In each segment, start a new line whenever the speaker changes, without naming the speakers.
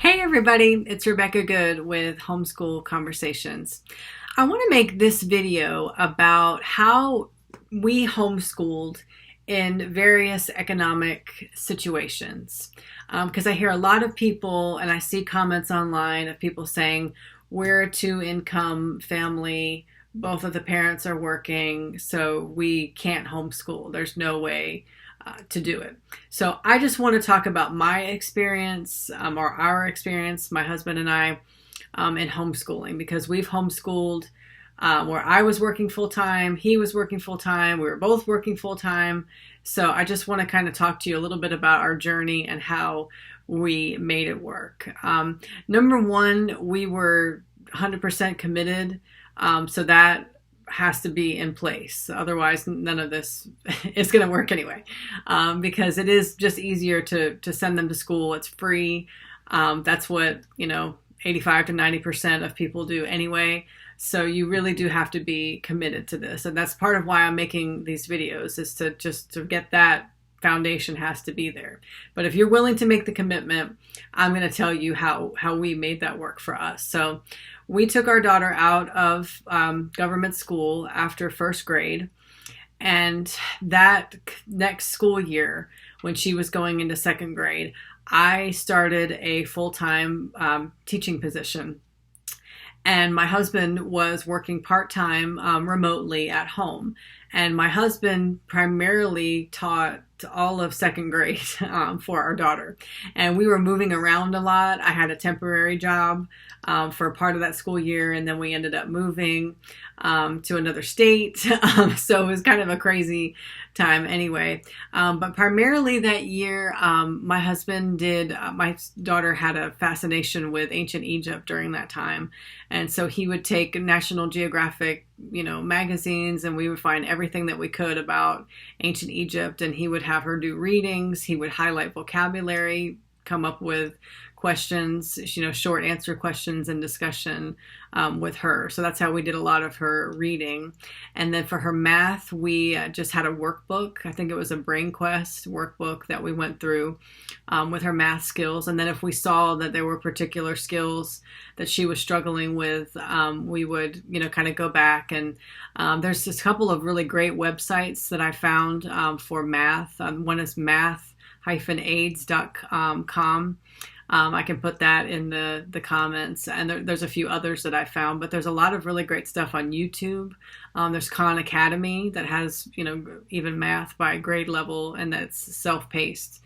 Hey everybody, it's Rebecca Good with Homeschool Conversations. I want to make this video about how we homeschooled in various economic situations. Because I hear a lot of people and I see comments online of people saying, we're a two-income family, both of the parents are working, so we can't homeschool. There's no way to do it. So I just want to talk about my experience or our experience, my husband and I, in homeschooling, because we've homeschooled where I was working full time, he was working full time, we were both working full time. So I just want to kind of talk to you a little bit about our journey and how we made it work. Number one, we were 100% committed. So that has to be in place. Otherwise, none of this is going to work anyway, because it is just easier to send them to school. It's free. That's what, 85 to 90% of people do anyway. So you really do have to be committed to this. And that's part of why I'm making these videos, is to get that foundation has to be there. But if you're willing to make the commitment, I'm going to tell you how we made that work for us. So we took our daughter out of government school after first grade. And that next school year, when she was going into second grade, I started a full-time teaching position. And my husband was working part-time remotely at home. And my husband primarily taught all of second grade for our daughter. And we were moving around a lot. I had a temporary job for a part of that school year, and then we ended up moving to another state. So it was kind of a crazy time anyway. But primarily that year, my husband my daughter had a fascination with ancient Egypt during that time. And so he would take National Geographic, magazines, and we would find everything that we could about ancient Egypt. And he would have her do readings. He would highlight vocabulary, come up with questions, short answer questions and discussion with her. So that's how we did a lot of her reading. And then for her math, we just had a workbook. I think it was a Brain Quest workbook that we went through with her math skills. And then if we saw that there were particular skills that she was struggling with, we would, kind of go back. And there's just a couple of really great websites that I found for math. One is math-aids.com. I can put that in the comments, and there's a few others that I found, but there's a lot of really great stuff on YouTube. There's Khan Academy that has, even math by grade level, and that's self-paced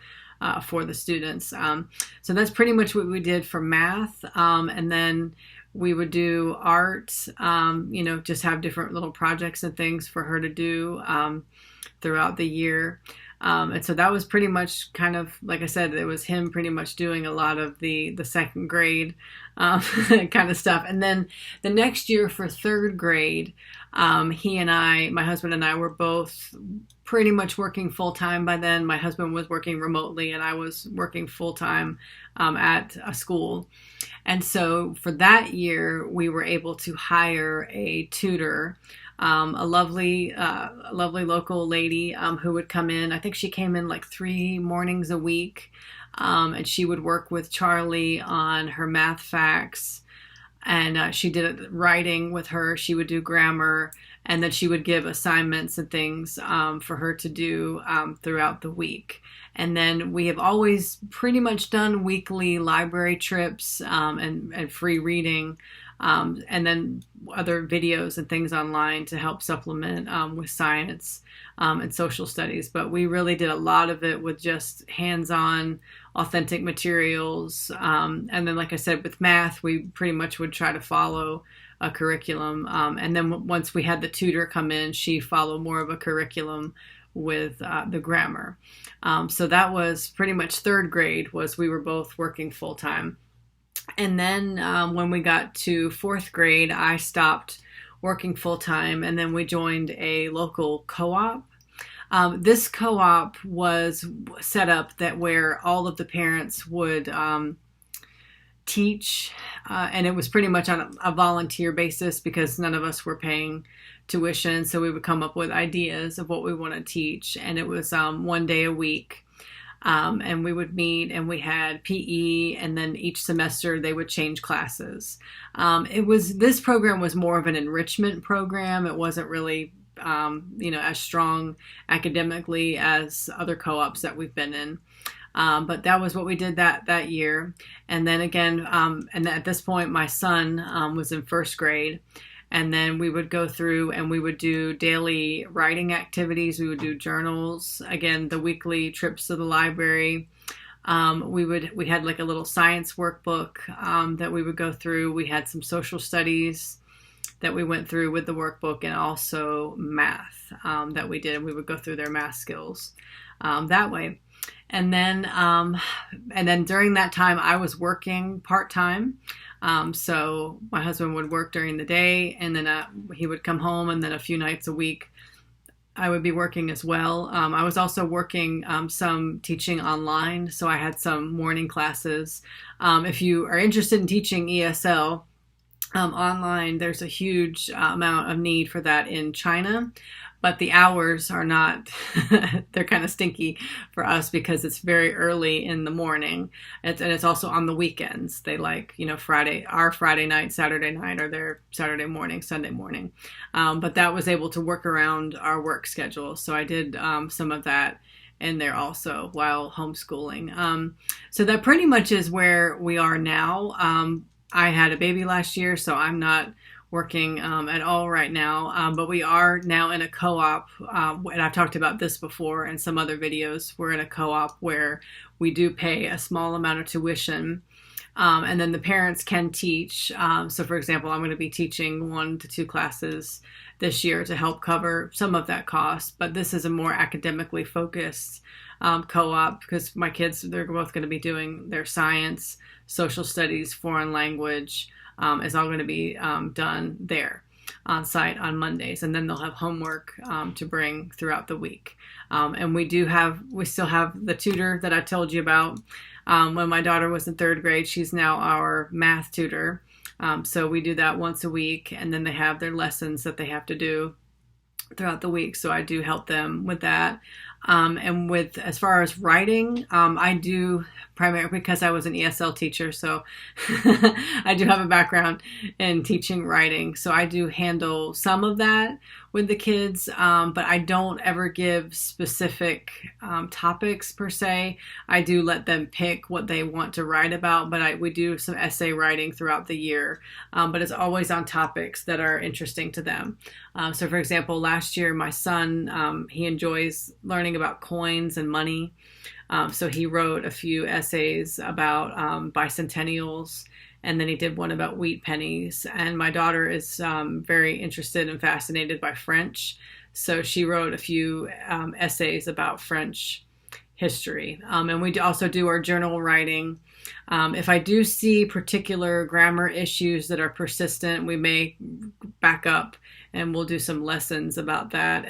for the students. So that's pretty much what we did for math. And then we would do art, just have different little projects and things for her to do throughout the year. And so that was pretty much kind of, like I said, it was him pretty much doing a lot of the second grade kind of stuff. And then the next year for third grade, my husband and I were both pretty much working full time by then. My husband was working remotely and I was working full time at a school. And so for that year, we were able to hire a tutor, a lovely local lady who would come in. I think she came in like 3 mornings a week, and she would work with Charlie on her math facts. And she did writing with her. She would do grammar, and then she would give assignments and things for her to do throughout the week. And then we have always pretty much done weekly library trips and free reading. And then other videos and things online to help supplement with science and social studies. But we really did a lot of it with just hands-on, authentic materials. And then, like I said, with math, we pretty much would try to follow a curriculum. And then once we had the tutor come in, she followed more of a curriculum with the grammar. So that was pretty much third grade, we were both working full-time. And then when we got to fourth grade, I stopped working full-time, and then we joined a local co-op. This co-op was set up where all of the parents would teach, and it was pretty much on a volunteer basis because none of us were paying tuition. So we would come up with ideas of what we want to teach, and it was 1 day a week. And we would meet, and we had PE, and then each semester they would change classes. This program was more of an enrichment program. It wasn't really as strong academically as other co-ops that we've been in. But that was what we did that year. And then again, and at this point, my son was in first grade. And then we would go through and we would do daily writing activities. We would do journals. Again, the weekly trips to the library. We had like a little science workbook that we would go through. We had some social studies that we went through with the workbook, and also math that we did. We would go through their math skills that way. And then during that time, I was working part-time. So my husband would work during the day, and then he would come home, and then a few nights a week I would be working as well. I was also working some teaching online, so I had some morning classes. If you are interested in teaching ESL online, there's a huge amount of need for that in China. But the hours are not, they're kind of stinky for us because it's very early in the morning. And it's also on the weekends. They like, our Friday night, Saturday night, or their Saturday morning, Sunday morning. But that was able to work around our work schedule. So I did some of that in there also while homeschooling. So that pretty much is where we are now. I had a baby last year, so I'm not working at all right now, but we are now in a co-op, and I've talked about this before in some other videos. We're in a co-op where we do pay a small amount of tuition, and then the parents can teach. So for example, I'm going to be teaching 1 to 2 classes this year to help cover some of that cost, but this is a more academically focused co-op because my kids, they're both going to be doing their science, social studies, foreign language, is all going to be done there on site on Mondays, and then they'll have homework to bring throughout the week. And we still have the tutor that I told you about. When my daughter was in 3rd grade, she's now our math tutor. So we do that once a week, and then they have their lessons that they have to do throughout the week. So I do help them with that. And as far as writing, I do primarily because I was an ESL teacher, so I do have a background in teaching writing. So I do handle some of that with the kids, but I don't ever give specific topics per se. I do let them pick what they want to write about, but we do some essay writing throughout the year, but it's always on topics that are interesting to them. So for example, last year, my son, he enjoys learning about coins and money. So he wrote a few essays about bicentennials, and then he did one about wheat pennies. And my daughter is very interested and fascinated by French. So she wrote a few essays about French history. And we also do our journal writing. If I do see particular grammar issues that are persistent, we may back up and we'll do some lessons about that.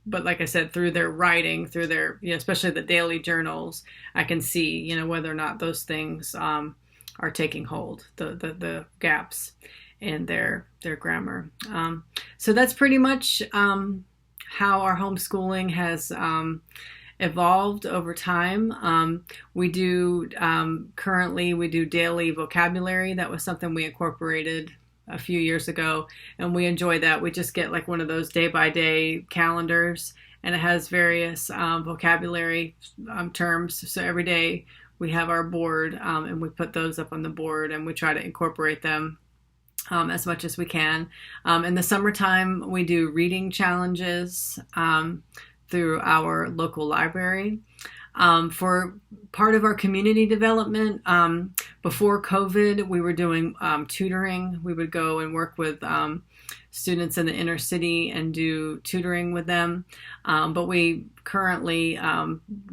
But like I said, through their writing, through their, especially the daily journals, I can see, whether or not those things are taking hold, the gaps in their grammar. So that's pretty much how our homeschooling has evolved over time. Currently we do daily vocabulary. That was something we incorporated a few years ago, and we enjoy that. We just get like one of those day-by-day calendars, and it has various vocabulary terms. So every day we have our board, and we put those up on the board, and we try to incorporate them as much as we can. In the summertime, we do reading challenges through our local library. For part of our community development, before COVID, we were doing tutoring. We would go and work with students in the inner city and do tutoring with them. But we currently,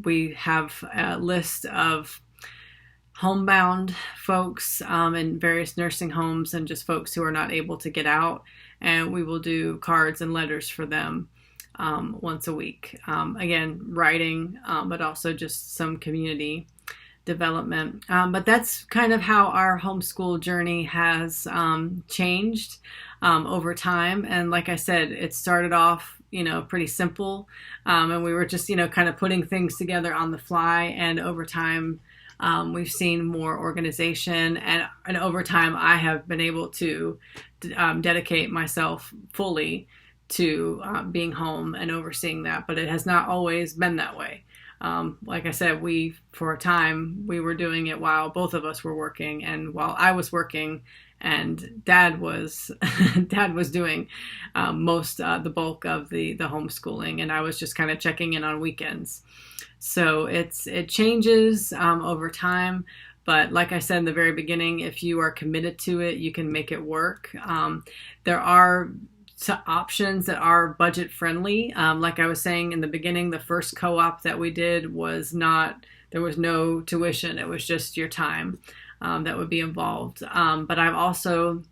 we have a list of homebound folks in various nursing homes and just folks who are not able to get out. And we will do cards and letters for them once a week. Again, writing, but also just some community development. But that's kind of how our homeschool journey has changed over time. And like I said, it started off pretty simple, and we were just kind of putting things together on the fly. And over time, we've seen more organization, and over time I have been able to dedicate myself fully to being home and overseeing that, but it has not always been that way. Like I said, for a time, we were doing it while both of us were working, and while I was working and Dad was doing the bulk of the homeschooling, and I was just kind of checking in on weekends. So it changes over time, but like I said in the very beginning, if you are committed to it, you can make it work. There are options that are budget friendly. Like I was saying in the beginning, the first co-op that we did there was no tuition. It was just your time that would be involved. But I've also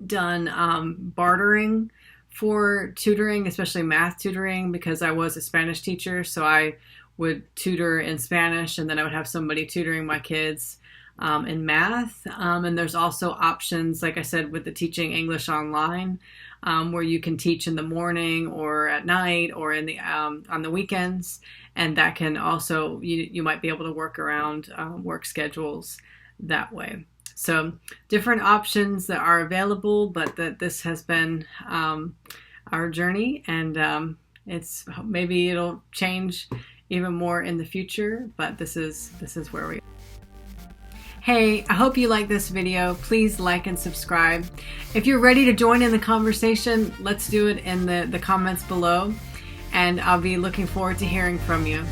done bartering for tutoring, especially math tutoring, because I was a Spanish teacher. So I would tutor in Spanish, and then I would have somebody tutoring my kids in math. And there's also options, like I said, with the teaching English online, where you can teach in the morning or at night or on the weekends, and that can also you might be able to work around work schedules that way. So different options that are available, but this has been our journey, and maybe it'll change even more in the future, but this is where we are. Hey, I hope you like this video. Please like and subscribe. If you're ready to join in the conversation, let's do it in the comments below, and I'll be looking forward to hearing from you.